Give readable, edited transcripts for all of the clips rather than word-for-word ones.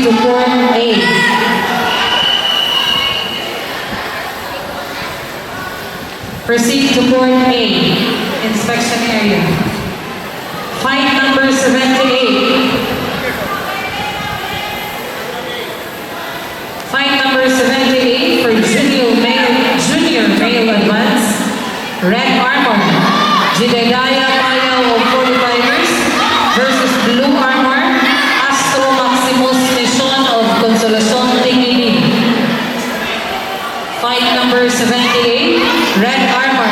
to Port A. Proceed to Port A, inspection area. Fight number 78. Fight number 78 for junior male advance. Red Armor, Jidegaya Payaw of 45ers versus Blue Armor, Astro Maximus Mission of Consolacion Tingini. Fight number 78, Red Armor,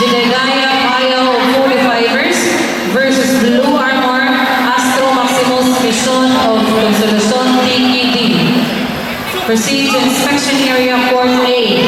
Jidegaya Payaw of 45ers versus Blue Armor, Astro Maximus Mission of Consolacion Tingini. Proceed to inspection area, Port A.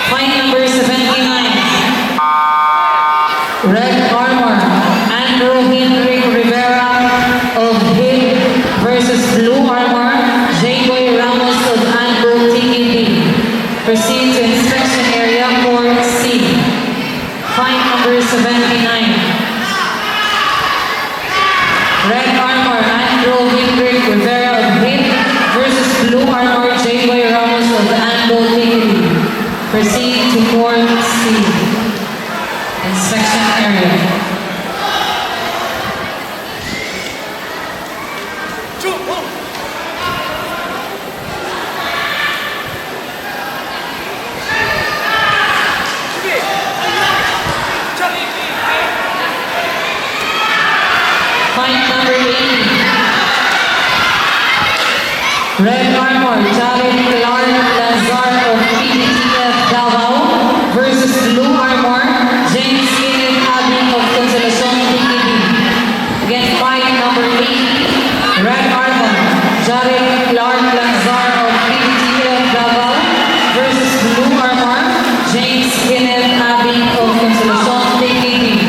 Fight number 79. Red Armor, Andrew Henry Rivera of HIP versus Blue Armor, J-Boy Ramos of Andrew Tingini. Proceed to inspection area, Port C. Fight number 79. Red Armor, Andrew Henry Rivera of HIP versus Blue Armor, J-Boy Ramos of Andrew Tingini. Proceed to Port C, inspection area. Fight number 80. Red Armor, Jared Clark Lazar of PDTF Davao versus Blue Armor, James Kenneth Abing of Consolacion Tingini. Again, fight number 80. Red Armor, Jared Clark Lazar of PDTF Davao versus Blue Armor, James Kenneth Abing of Consolacion Tingini.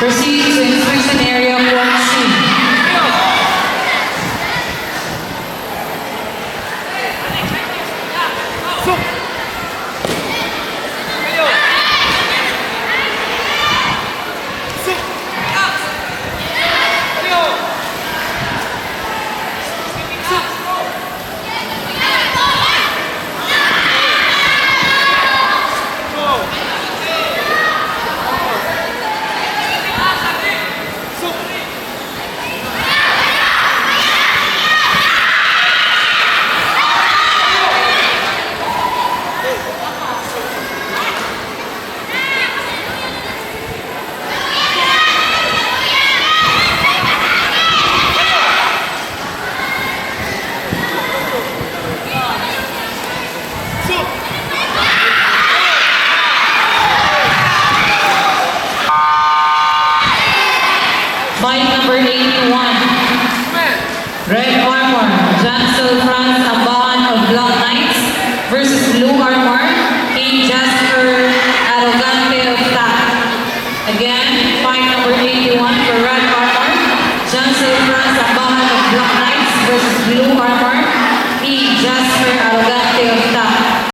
Proceed to inspection area, Port C. Fight number 81. Red Armor, Jansel